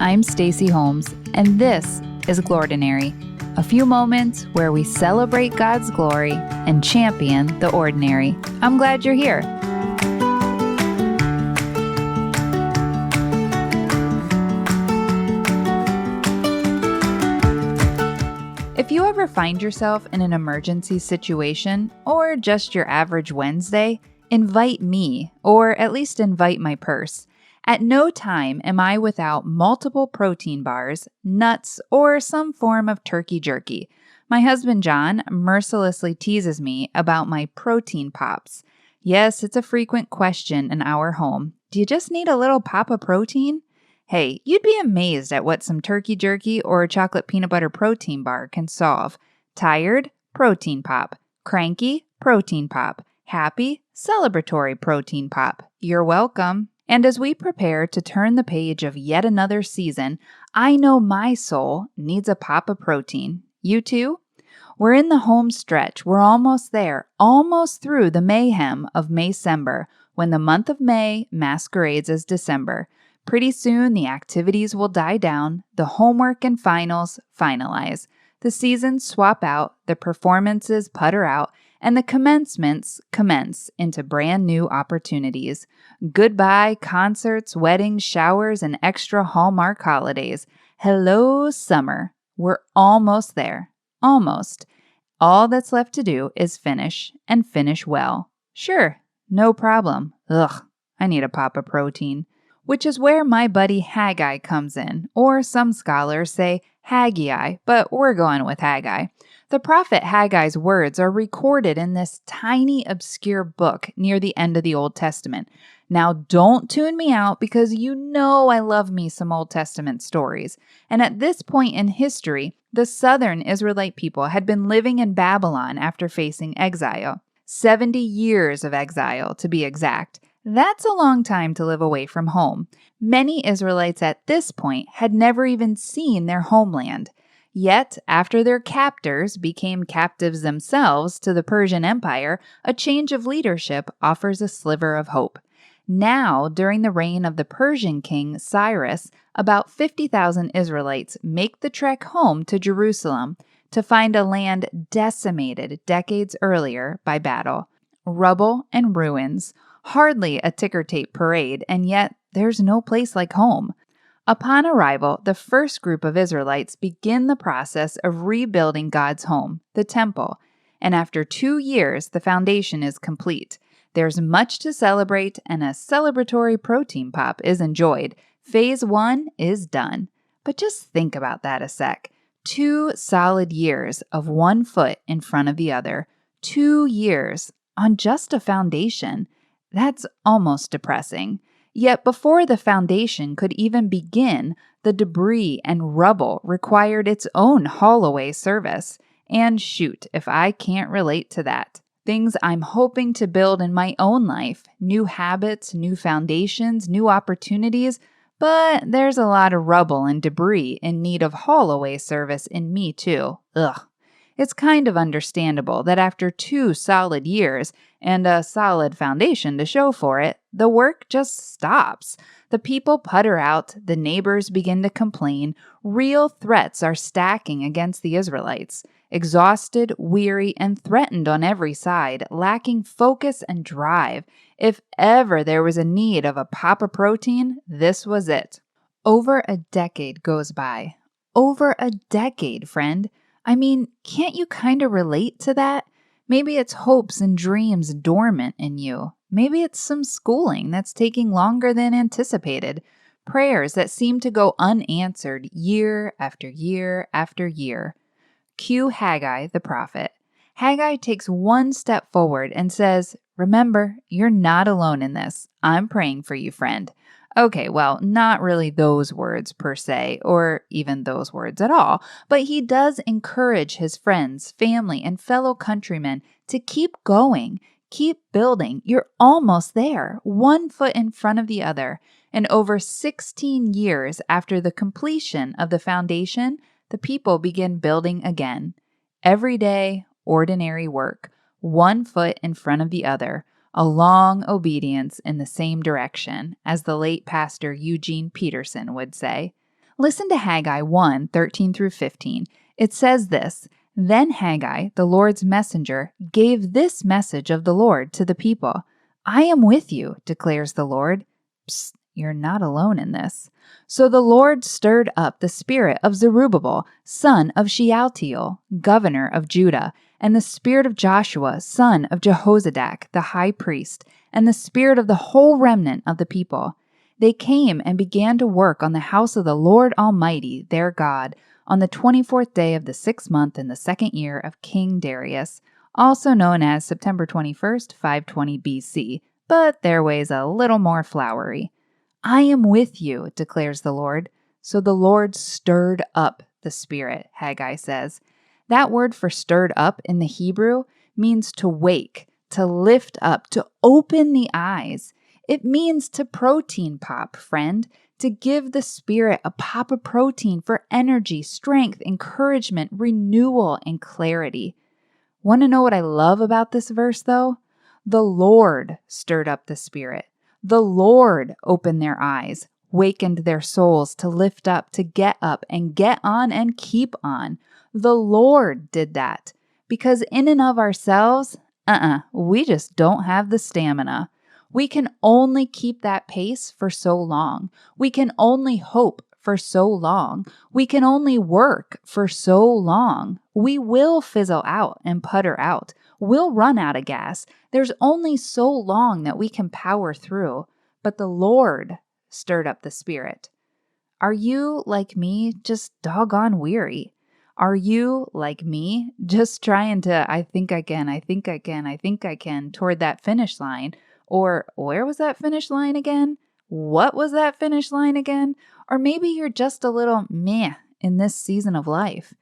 I'm Stacy Holmes, and this is Glordinary, a few moments where we celebrate God's glory and champion the ordinary. I'm glad you're here. If you ever find yourself in an emergency situation, or just your average Wednesday, invite me, or at least invite my purse. At no time am I without multiple protein bars, nuts, or some form of turkey jerky. My husband John mercilessly teases me about my protein pops. Yes, it's a frequent question in our home. Do you just need a little pop of protein? Hey, you'd be amazed at what some turkey jerky or a chocolate peanut butter protein bar can solve. Tired? Protein pop. Cranky? Protein pop. Happy? Celebratory protein pop. You're welcome. And as we prepare to turn the page of yet another season, I know my soul needs a pop of protein. You too? We're in the home stretch. We're almost there, almost through the mayhem of Maycember, when the month of May masquerades as December. Pretty soon, the activities will die down, the homework and finals finalize, the seasons swap out, the performances putter out, and the commencements commence into brand new opportunities. Goodbye concerts, weddings, showers, and extra Hallmark holidays. Hello, summer. We're almost there. Almost. All that's left to do is finish, and finish well. Sure, no problem. Ugh, I need a pop of protein. Which is where my buddy Haggai comes in, or some scholars say Haggai, but we're going with Haggai. The prophet Haggai's words are recorded in this tiny, obscure book near the end of the Old Testament. Now, don't tune me out because you know I love me some Old Testament stories. And at this point in history, the southern Israelite people had been living in Babylon after facing exile. 70 years of exile, to be exact. That's a long time to live away from home. Many Israelites at this point had never even seen their homeland. Yet, after their captors became captives themselves to the Persian Empire, a change of leadership offers a sliver of hope. Now, during the reign of the Persian king Cyrus, about 50,000 Israelites make the trek home to Jerusalem to find a land decimated decades earlier by battle. Rubble and ruins. Hardly a ticker tape parade, and yet there's no place like home. Upon arrival, the first group of Israelites begin the process of rebuilding God's home, the temple, and after 2 years, the foundation is complete. There's much to celebrate, and a celebratory protein pop is enjoyed. Phase 1 is done. But just think about that a sec. 2 solid years of one foot in front of the other. 2 years on just a foundation. That's almost depressing. Yet before the foundation could even begin, the debris and rubble required its own haul-away service. And shoot, if I can't relate to that. Things I'm hoping to build in my own life, new habits, new foundations, new opportunities, but there's a lot of rubble and debris in need of haul-away service in me too. Ugh. It's kind of understandable that after 2 solid years and a solid foundation to show for it, the work just stops. The people putter out, the neighbors begin to complain, real threats are stacking against the Israelites. Exhausted, weary, and threatened on every side, lacking focus and drive. If ever there was a need of a pop of protein, this was it. Over a decade goes by. Over a decade, friend. I mean, can't you kind of relate to that? Maybe it's hopes and dreams dormant in you. Maybe it's some schooling that's taking longer than anticipated. Prayers that seem to go unanswered year after year after year. Cue Haggai, the prophet. Haggai takes one step forward and says, "Remember, you're not alone in this. I'm praying for you, friend." Okay, well, not really those words per se, or even those words at all, but he does encourage his friends, family, and fellow countrymen to keep going, keep building. You're almost there, one foot in front of the other. And over 16 years after the completion of the foundation, the people begin building again. Everyday, ordinary work, one foot in front of the other. A long obedience in the same direction, as the late pastor Eugene Peterson would say. Listen to Haggai 1:13-15. It says this, "Then Haggai, the Lord's messenger, gave this message of the Lord to the people. I am with you, declares the Lord." Psst, you're not alone in this. "So the Lord stirred up the spirit of Zerubbabel, son of Shealtiel, governor of Judah, and the spirit of Joshua, son of Jehozadak, the high priest, and the spirit of the whole remnant of the people. They came and began to work on the house of the Lord Almighty, their God, on the 24th day of the 6th month in the 2nd year of King Darius, also known as September 21st, 520 BC, but their way's a little more flowery. I am with you, declares the Lord. So the Lord stirred up the spirit, Haggai says. That word for stirred up in the Hebrew means to wake, to lift up, to open the eyes. It means to protein pop, friend, to give the spirit a pop of protein for energy, strength, encouragement, renewal, and clarity. Want to know what I love about this verse, though? The Lord stirred up the spirit. The Lord opened their eyes, wakened their souls to lift up, to get up and get on and keep on. The Lord did that because in and of ourselves, we just don't have the stamina. We can only keep that pace for so long. We can only hope for so long. We can only work for so long. We will fizzle out and putter out. We'll run out of gas. There's only so long that we can power through. But the Lord stirred up the spirit. Are you, like me, just doggone weary? Are you, like me, just trying to, I think I can, toward that finish line? Or where was that finish line again? What was that finish line again? Or maybe you're just a little meh in this season of life.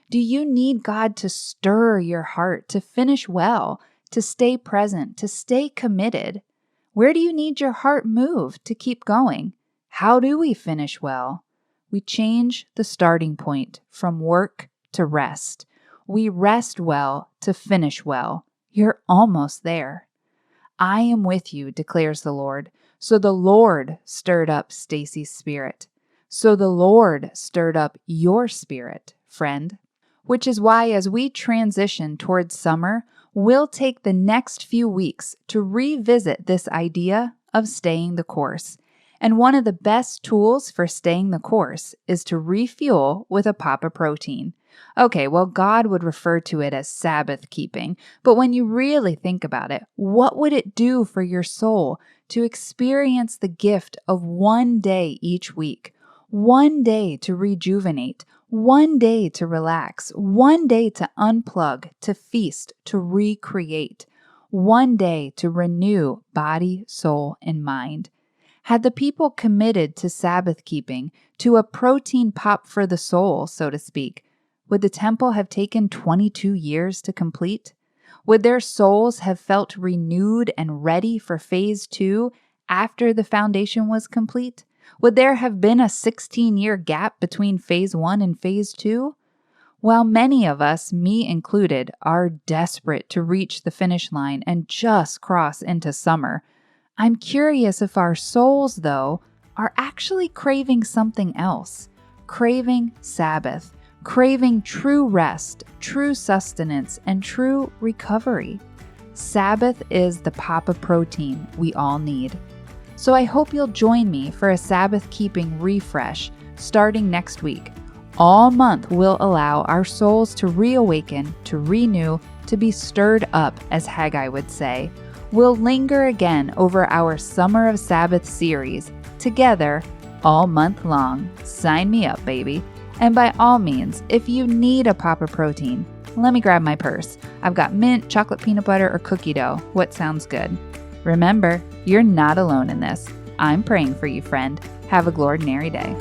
Do you need God to stir your heart, to finish well, to stay present, to stay committed? Where do you need your heart moved to keep going? How do we finish well? We change the starting point from work to rest. We rest well to finish well. You're almost there. I am with you, declares the Lord. So the Lord stirred up Stacy's spirit. So the Lord stirred up your spirit, friend. Which is why as we transition towards summer, we'll take the next few weeks to revisit this idea of staying the course. And one of the best tools for staying the course is to refuel with a pop of protein. Okay, well, God would refer to it as Sabbath keeping, but when you really think about it, what would it do for your soul to experience the gift of one day each week? One day to rejuvenate, one day to relax, one day to unplug, to feast, to recreate, one day to renew body, soul, and mind. Had the people committed to Sabbath keeping, to a protein pop for the soul, so to speak, would the temple have taken 22 years to complete? Would their souls have felt renewed and ready for phase 2 after the foundation was complete? Would there have been a 16-year gap between phase 1 and phase 2? While many of us, me included, are desperate to reach the finish line and just cross into summer, I'm curious if our souls, though, are actually craving something else, craving Sabbath, craving true rest, true sustenance, and true recovery. Sabbath is the pop of protein we all need. So I hope you'll join me for a Sabbath-keeping refresh starting next week. All month we'll allow our souls to reawaken, to renew, to be stirred up, as Haggai would say. We'll linger again over our Summer of Sabbath series, together, all month long. Sign me up, baby. And by all means, if you need a pop of protein, let me grab my purse. I've got mint, chocolate peanut butter, or cookie dough. What sounds good? Remember, you're not alone in this. I'm praying for you, friend. Have a glordinary day.